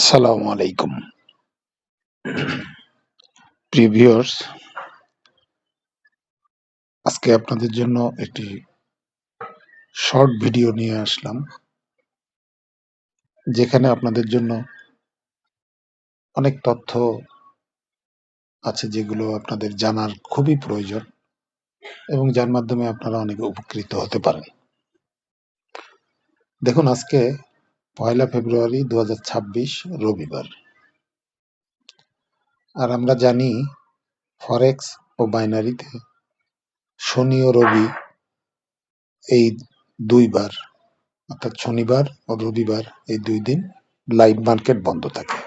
আসসালামু আলাইকুম। প্রিয় ভিউয়ার্স, আজকে আপনাদের জন্য একটি শর্ট ভিডিও নিয়ে আসলাম, যেখানে আপনাদের জন্য অনেক তথ্য আছে যেগুলো আপনাদের জানার খুবই প্রয়োজন এবং যার মাধ্যমে আপনারা অনেক উপকৃত হতে পারেন। দেখুন, আজকে ১লা ফেব্রুয়ারি ২০২৬ রবিবার। আর আমরা জানি ফরেক্স ও বাইনারিতে শনি ও রবি এই ২ বার, অর্থাৎ শনিবার ও রবিবার এই ২ দিন লাইভ মার্কেট বন্ধ থাকে।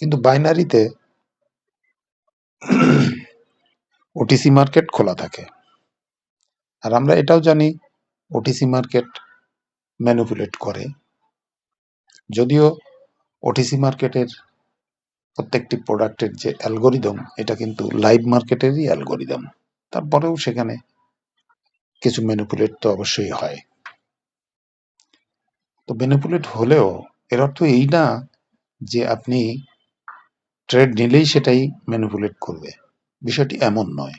কিন্তু বাইনারিতে ওটিসি মার্কেট খোলা থাকে। আর আমরা এটাও জানি ওটিসি মার্কেট ম্যানিপুলেট করে, যদিও ওটিসি মার্কেটের প্রত্যেকটি প্রোডাক্টের যে অ্যালগোরিদম, এটা কিন্তু লাইভ মার্কেটেরই অ্যালগোরিদম। তারপরেও সেখানে কিছু ম্যানিপুলেট তো অবশ্যই হয়। তো ম্যানিপুলেট হলেও এর অর্থ এই না যে আপনি ট্রেড নিলেই সেটাই ম্যানিপুলেট করবে, বিষয়টি এমন নয়।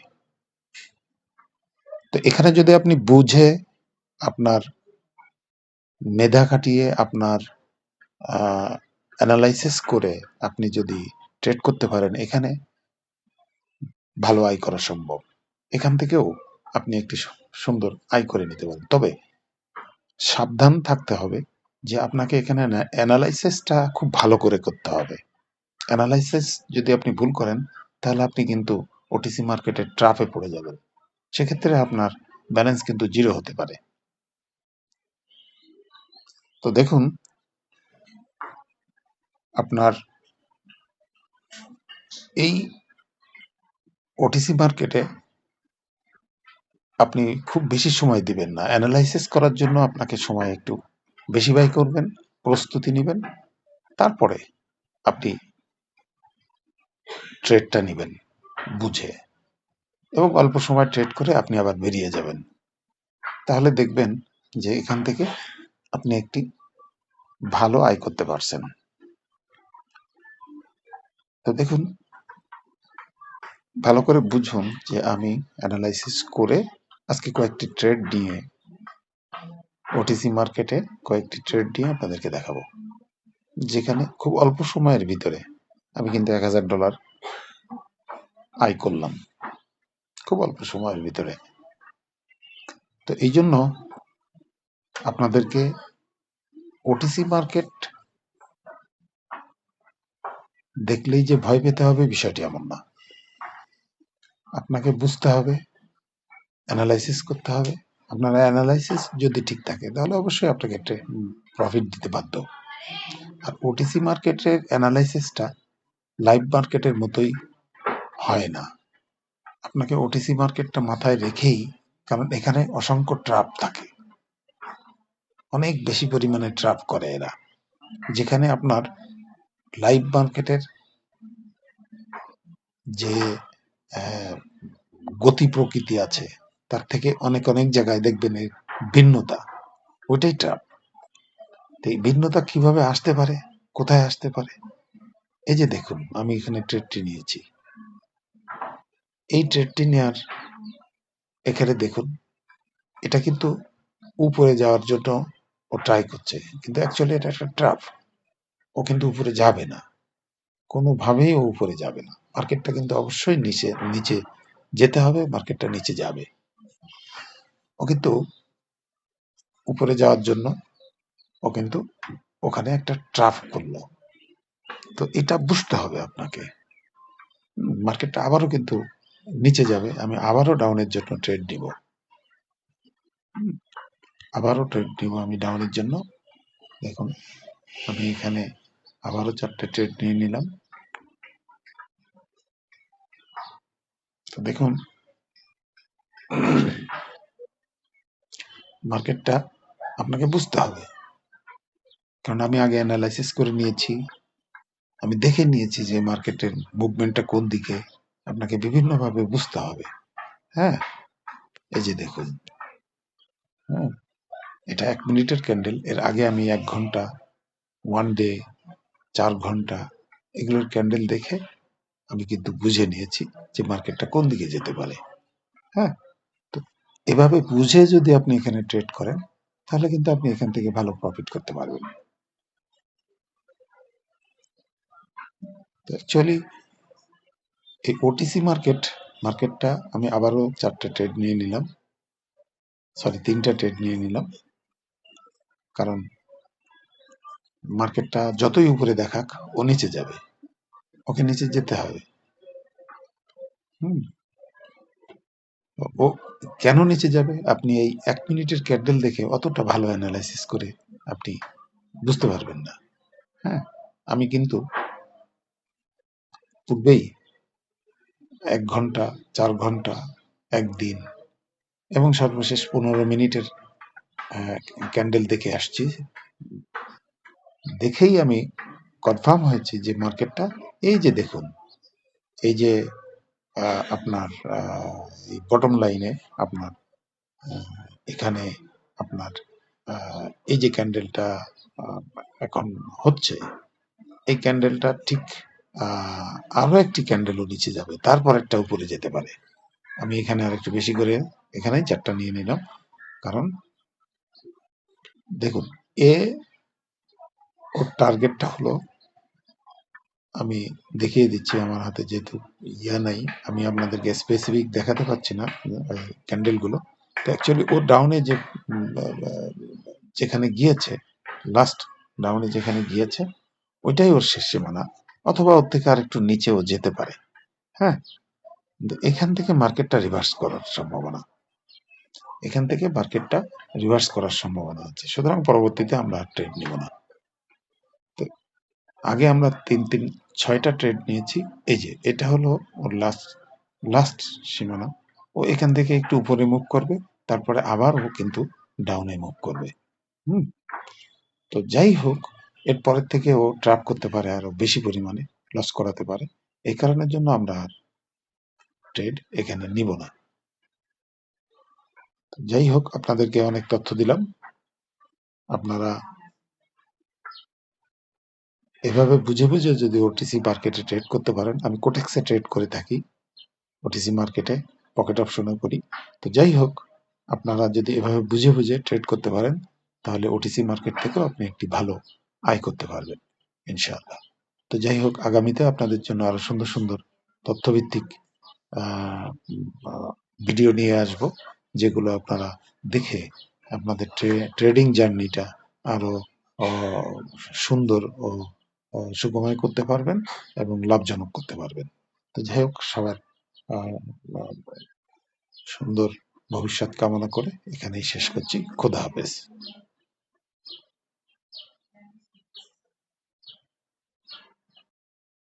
তো এখানে যদি আপনি বুঝে আপনার মেধা খাটিয়ে আপনার অ্যানালাইসিস করে আপনি যদি ট্রেড করতে পারেন, এখানে ভালো আয় করা সম্ভব। এখান থেকেও আপনি একটি সুন্দর আয় করে নিতে পারেন। তবে সাবধান থাকতে হবে যে আপনাকে এখানে অ্যানালাইসিসটা খুব ভালো করে করতে হবে। অ্যানালাইসিস যদি আপনি ভুল করেন, তাহলে আপনি কিন্তু ওটিসি মার্কেটের ট্র্যাপে পড়ে যাবেন। সেক্ষেত্রে আপনার ব্যালেন্স কিন্তু জিরো হতে পারে। তো দেখুন, আপনার এই ওটিসি মার্কেটে আপনি খুব বেশি সময় দিবেন না। অ্যানালাইসিস করার জন্য আপনাকে সময় একটু বেশি ব্যয় করবেন, প্রস্তুতি নিবেন। তারপরে আপনি ট্রেডটা নিবেন বুঝে, এবং অল্প সময় ট্রেড করে আপনি আবার বেরিয়ে যাবেন। তাহলে দেখবেন যে এখান থেকে আপনি একটি ভালো আয় করতে পারছেন। তো দেখুন, ভালো করে বুঝুন যে আমি অ্যানালাইসিস করে আজকে কয়েকটি ট্রেড নিয়ে ওটিসি মার্কেটে কয়েকটি ট্রেড নিয়ে আপনাদেরকে দেখাবো, যেখানে খুব অল্প সময়ের ভিতরে আমি কিন্তু $১,০০০ আয় করলাম, খুব অল্প সময়ের ভিতরে। তো এই জন্য আপনাদেরকে ওটিসি মার্কেট দেখলেই যে ভয় পেতে হবে, বিষয়টি এমন না। আপনাকে বুঝতে হবে, অ্যানালাইসিস করতে হবে। আপনার অ্যানালাইসিস যদি ঠিক থাকে, তাহলে অবশ্যই আপনাকে একটা প্রফিট দিতে বাধ্য। আর ওটিসি মার্কেটের অ্যানালাইসিসটা লাইভ মার্কেটের মতোই হয় না। আপনাকে ওটিসি মার্কেটটা মাথায় রেখেই, কারণ এখানে অসংখ্য ট্র্যাপ থাকে, অনেক বেশি পরিমাণে ট্র্যাপ করে এরা, যেখানে আপনার লাইভ মার্কেটের যে গতি প্রকৃতি আছে, তার থেকে অনেক অনেক জায়গায় দেখবেন এর ভিন্নতা, ওইটাই ট্র্যাপ। তো এই ভিন্নতা কিভাবে আসতে পারে, কোথায় আসতে পারে? এই যে দেখুন, আমি এখানে ট্রেডটি নিয়েছি। এই ট্রেডটি নেওয়ার এখানে দেখুন, এটা কিন্তু উপরে যাওয়ার জন্য ও ট্রাই করছে, কিন্তু অ্যাকচুয়ালি এটা একটা ট্র্যাপ। ও কিন্তু উপরে যাবে না, কোনোভাবেই ও উপরে যাবে না। মার্কেটটা কিন্তু অবশ্যই নিচে নিচে যেতে হবে, মার্কেটটা নিচে যাবে। ও কিন্তু উপরে যাওয়ার জন্য ও কিন্তু ওখানে একটা ট্র্যাপ করলো। তো এটা বুঝতে হবে আপনাকে। মার্কেটটা আবারও কিন্তু নিচে যাবে, আমি আবারও ডাউনের জন্য ট্রেড নিব, আবারও ট্রেড নিব আমি ডাউনের জন্য। দেখুন, আমি এখানে আবারও 4টে ট্রেড নিয়ে নিলাম। তো দেখুন, মার্কেটটা আপনাকে বুঝতে হবে, কারণ আমি আগে অ্যানালাইসিস করে নিয়েছি, আমি দেখে নিয়েছি যে মার্কেটের মুভমেন্টটা কোন দিকে। আপনাকে বিভিন্নভাবে বুঝতে হবে। হ্যাঁ, এই যে দেখুন, হ্যাঁ, এটা 1 মিনিটের ক্যান্ডেল। এর আগে আমি 1 ঘন্টা ওয়ান ডে, 4 ঘন্টা, এগুলোর ক্যান্ডেল দেখে আমি কিন্তু বুঝে নিয়েছি যে মার্কেটটা কোন দিকে যেতে পারে। হ্যাঁ, তো এভাবে বুঝে যদি আপনি এখানে ট্রেড করেন, তাহলে কিন্তু আপনি এখান থেকে ভালো প্রফিট করতে পারবেন। তো অ্যাকচুয়ালি এই ওটিসি মার্কেটটা আমি আবারও 4টা ট্রেড নিয়ে নিলাম, সরি 3টা ট্রেড নিয়ে নিলাম, কারণ মার্কেটটা যতই উপরে দেখাক ও নিচে যাবে, ওকে নিচে যেতে হবে। হুম, ও কেন নিচে যাবে আপনি এই 1 মিনিটের ক্যান্ডেল দেখে অতটা ভালো অ্যানালাইসিস করে আপনি বুঝতে পারবেন না। হ্যাঁ, আমি কিন্তু পূর্বেই 1 ঘন্টা, 4 ঘন্টা, একদিন এবং সর্বশেষ 15 মিনিটের ক্যান্ডেল দেখে আসছি, দেখেই আমি কনফার্ম হয়েছি যে মার্কেটটা এই যে দেখুন, এই যে আপনার এই বটম লাইনে আপনার এখানে আপনার এই যে ক্যান্ডেলটা এখন হচ্ছে, এই ক্যান্ডেলটা ঠিক আরো একটি ক্যান্ডেলও নিচে যাবে, তারপর একটা উপরে যেতে পারে। আমি এখানে আরেকটু বেশি করে এখানেই 4টা নিয়ে নিলাম, কারণ দেখুন এ ওর টার্গেটটা হলো, আমি দেখিয়ে দিচ্ছি আমার হাতে যেহেতু নাই, আমি আপনাদেরকে স্পেসিফিক দেখাতে পারছি না ক্যান্ডেলগুলো। তো অ্যাকচুয়ালি ও ডাউনে যে যেখানে গিয়েছে, লাস্ট ডাউনে যেখানে গিয়েছে ওইটাই ওর শেষ সীমানা, অথবা ওর থেকে আরেকটু নিচেও যেতে পারে। হ্যাঁ, কিন্তু এখান থেকে মার্কেটটা রিভার্স করার সম্ভাবনা, এখান থেকে মার্কেটটা রিভার্স করার সম্ভাবনা আছে, সুতরাং পরবর্তীতে আমরা আর ট্রেড নিব না। তো আগে আমরা 6টা ট্রেড নিয়েছি, এই যে এটা হলো ওর লাস্ট সীমানা, ও এখান থেকে একটু উপরে মুভ করবে, তারপরে আবার ও কিন্তু ডাউনে মুভ করবে। হুম, তো যাই হোক, এর পরের থেকে ও ট্র্যাপ করতে পারে, আরো বেশি পরিমাণে লস করাতে পারে, এই কারণের জন্য আমরা আর ট্রেড এখানে নিব না। যাই হোক, আপনাদেরকে অনেক তথ্য দিলাম, আপনারা এভাবে বুঝে বুঝে যদি ওটিসি মার্কেটে ট্রেড করতে পারেন, আমি কোটেক্সে ট্রেড করে থাকি, ওটিসি মার্কেটে পকেট অপশনে করি। তো যাই হোক, আপনারা যদি এভাবে বুঝে বুঝে ট্রেড করতে পারেন, তাহলে ওটিসি মার্কেট থেকেও আপনি একটি ভালো আয় করতে পারবেন ইনশাআল্লাহ। তো যাই হোক, আগামীতে আপনাদের জন্য আরো সুন্দর সুন্দর তথ্যভিত্তিক ভিডিও নিয়ে আসব, যেগুলো আপনারা দেখে আপনাদের ট্রেডিং জার্নিটা আরো সুন্দর ও সুগময় করতে পারবেন এবং লাভজনক করতে পারবেন। তো যাই হোক, সবার আহ, আহ, সুন্দর ভবিষ্যৎ কামনা করে এখানেই শেষ করছি। খোদা হাফেজ।